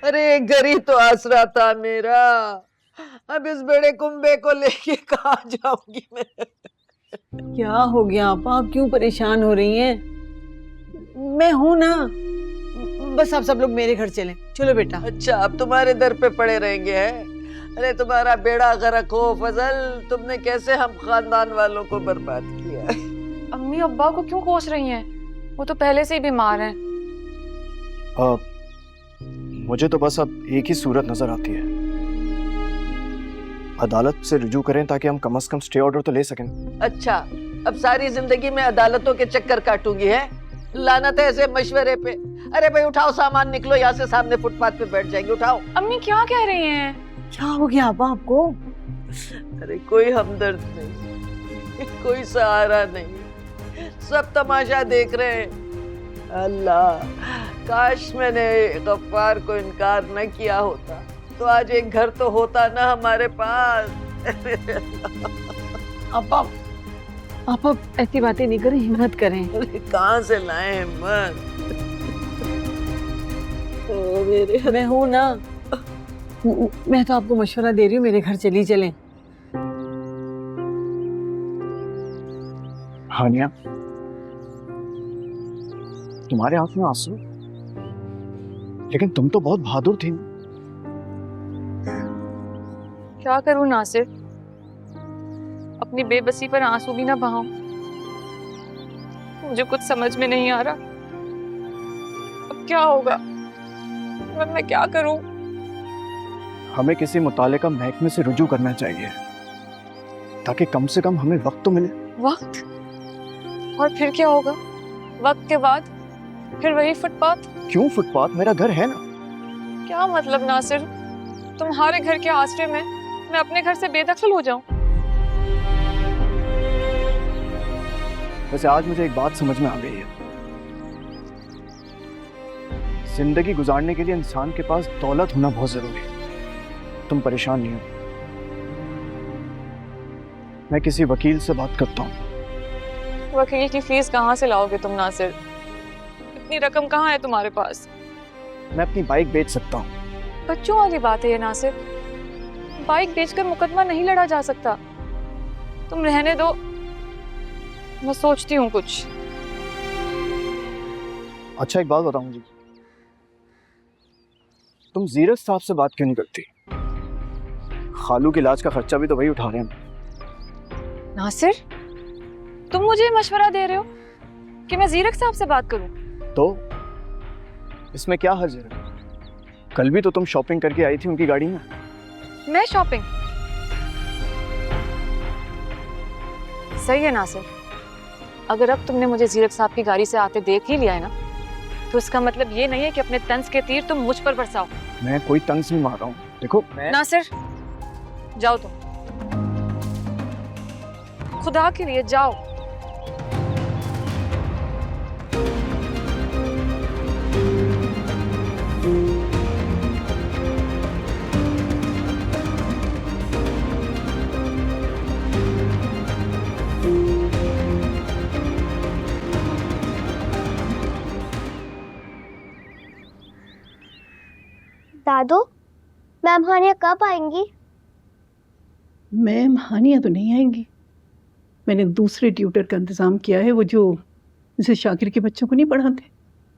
अरे एक घर ही तो आसरा था मेरा। अब इस बड़े कुंबे को लेके कहाँ जाऊंगी मैं? क्या हो गया आपा, आप क्यों परेशान हो रही हैं? मैं हूं ना। बस आप सब लोग मेरे घर चलें। चलो बेटा। अच्छा, अब तुम्हारे दर पे पड़े रहेंगे हैं? अरे तुम्हारा बेड़ा गर्क हो फजल, तुमने कैसे हम खानदान वालों को बर्बाद किया। अम्मी अब्बा को क्यों कोस रही हैं? वो तो पहले से ही बीमार हैं। मुझे तो बस अब एक ही सूरत नजर आती है, अदालत से रुजू करें ताकि हम कम से कम स्टे ऑर्डर तो ले सकें। अच्छा, अब सारी जिंदगी में अदालतों के चक्कर काटूंगी है? लानत है ऐसे मशवरे पे। अरे भाई उठाओ सामान, निकलो यहाँ से, सामने फुटपाथ पे बैठ जाएंगे, उठाओ। अम्मी क्या कह रही हैं? क्या हो गया आपा आपको? अरे कोई हमदर्द नहीं, कोई सहारा नहीं, सब तमाशा देख रहे हैं। अल्लाह, काश मैंने गफ्फार को इनकार न किया होता तो आज एक घर तो होता ना हमारे पास। आपा आपा ऐसी बातें नहीं करें, हिम्मत करें। अरे कहाँ से लाए हिम्मत? ओ मेरे, मैं हूं ना। मैं तो आपको मशवरा दे रही हूँ, मेरे घर चली चलें। हानिया, तुम्हारे हाथ में आंसू, लेकिन तुम तो बहुत बहादुर थी। क्या करूं नासिर, अपनी बेबसी पर आंसू भी ना बहाऊं। मुझे कुछ समझ में नहीं आ रहा अब क्या होगा। मैं क्या करूं? हमें किसी मुतालिका महकमे से रुजू करना चाहिए ताकि कम से कम हमें वक्त तो मिले। वक्त? और फिर क्या होगा वक्त के बाद? फिर वही फुटपाथ? क्यों फुटपाथ? मेरा घर है ना। क्या मतलब नासिर, तुम्हारे घर के आसरे में मैं अपने घर से बेदखल हो जाऊं? वैसे आज मुझे एक बात समझ में आ गई है, जिंदगी गुजारने के लिए इंसान के पास दौलत होना बहुत जरूरी है। तुम परेशान नहीं हो, मैं किसी वकील से बात करता हूँ। वकील की फीस कहाँ से लाओगे तुम नासिर? इतनी रकम कहाँ है तुम्हारे पास? मैं अपनी बाइक बेच सकता हूँ। बच्चों वाली बात है ये नासिर, बाइक बेचकर मुकदमा नहीं लड़ा जा सकता। तुम रहने दो, मैं सोचती हूँ कुछ। अच्छा एक बात बताऊं मुझे, तुम जीरत साहब से बात क्यों नहीं करती? खालू के इलाज का खर्चा भी तो वही उठा रहे हैं। नासिर, तुम मुझे मशवरा दे रहे हो कि मैं जीरक साहब से बात करूं? तो इसमें क्या हर्ज है? कल भी तो तुम शॉपिंग करके आई थी उनकी गाड़ी में। मैं शॉपिंग? सही है नासिर, अगर अब तुमने मुझे जीरक साहब की गाड़ी से आते देख ही लिया है ना, तो इसका मतलब ये नहीं है कि अपने तंज के तीर तुम मुझ पर बरसाओ। मैं कोई तंज नहीं मार रहा हूँ। देखो मैं... नासिर जाओ, तुम खुदा के लिए जाओ। दादू, मैम हानिया कब आएंगी? मैम हानिया तो नहीं आएंगी। मैंने दूसरे ट्यूटर का इंतजाम किया है, वो जो जैसे शाकिर के बच्चों को नहीं पढ़ाते।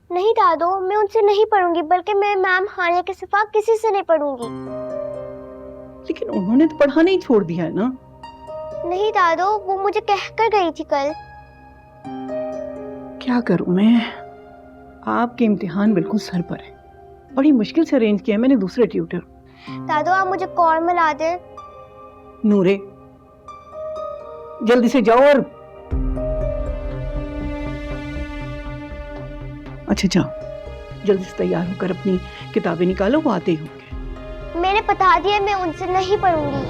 नहीं दादू, मैं उनसे नहीं पढ़ूंगी, बल्कि मैं मैम हानिया के सिवा किसी से नहीं पढ़ूंगी। लेकिन उन्होंने तो पढ़ाना ही छोड़ दिया है ना। नहीं दादू, वो मुझे कहकर गई थी कल। क्या करूं मैं, आपके इम्तिहान बिल्कुल सर पर है। बड़ी मुश्किल से अरेंज किया है मैंने दूसरे ट्यूटर। दादू आप मुझे कॉल मिला दें। नूरे जल्दी से जाओ और अच्छा जाओ, जल्दी से तैयार होकर अपनी किताबें निकालो, वो आते ही होंगे। मैंने बता दिया मैं उनसे नहीं पढ़ूंगी।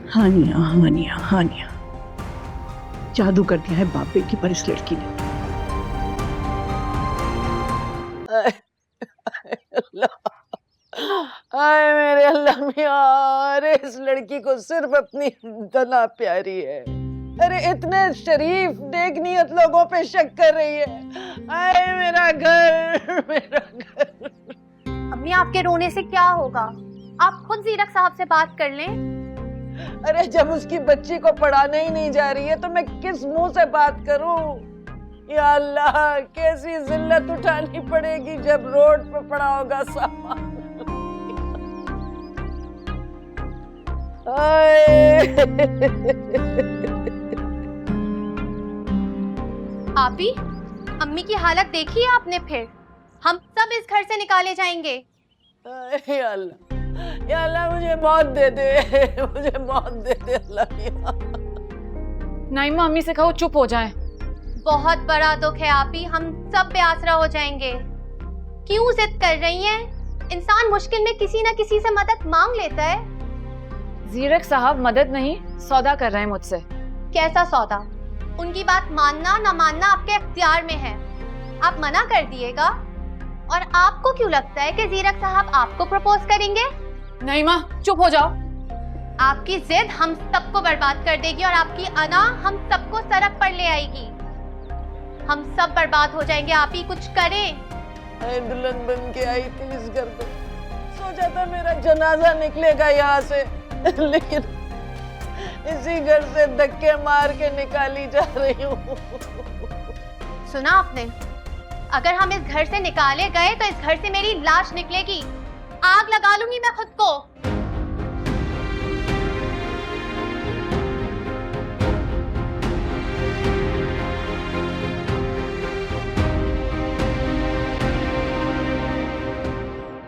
हानिया हानिया हानिया, जादू कर दिया है बाप बेटी पर इस लड़की ने। आए मेरे अल्लाह मियां, अरे इस लड़की को सिर्फ अपनी दना प्यारी है। अरे इतने शरीफ नेक-नियत लोगों पे शक कर रही है। आए मेरा घर, मेरा घर। अम्मी आपके रोने से क्या होगा? आप खुद जीरक साहब से बात कर लें। अरे जब उसकी बच्ची को पढ़ाने ही नहीं जा रही है तो मैं किस मुंह से बात करूं? या अल्लाह, कैसी जिल्लत उठानी पड़ेगी जब रोड पे पड़ा होगा सामान। आपी, अम्मी की हालत देखी है आपने? फिर हम सब इस घर से निकाले जाएंगे। या अल्लाह मुझे मौत दे दे, मुझे मौत दे दे अल्लाह। नाइमा, अम्मी से कहो चुप हो जाएं। बहुत बड़ा दुख है आपी, हम सब बेआसरा हो जाएंगे। क्यों जिद कर रही हैं? इंसान मुश्किल में किसी न किसी से मदद मांग लेता है। जीरक साहब मदद नहीं, सौदा कर रहे हैं मुझसे। कैसा सौदा? उनकी बात मानना ना मानना आपके इख्तियार में है। आप मना कर दिएगा। और आपको क्यों लगता है कि जीरक साहब आपको प्रपोज करेंगे? नहीं माँ, चुप हो जाओ। आपकी जिद हम सबको बर्बाद कर देगी और आपकी अना हम सबको सड़क पर ले आएगी। हम सब बर्बाद हो जाएंगे। आप ही कुछ करें। मैं दुल्हन बन के आई थी इस घर पे, सोचा था मेरा जनाजा निकलेगा यहाँ से, लेकिन इसी घर से धक्के मार के निकाली जा रही हूँ। सुना आपने? अगर हम इस घर से निकाले गए तो इस घर से मेरी लाश निकलेगी। आग लगा लूंगी मैं खुद को।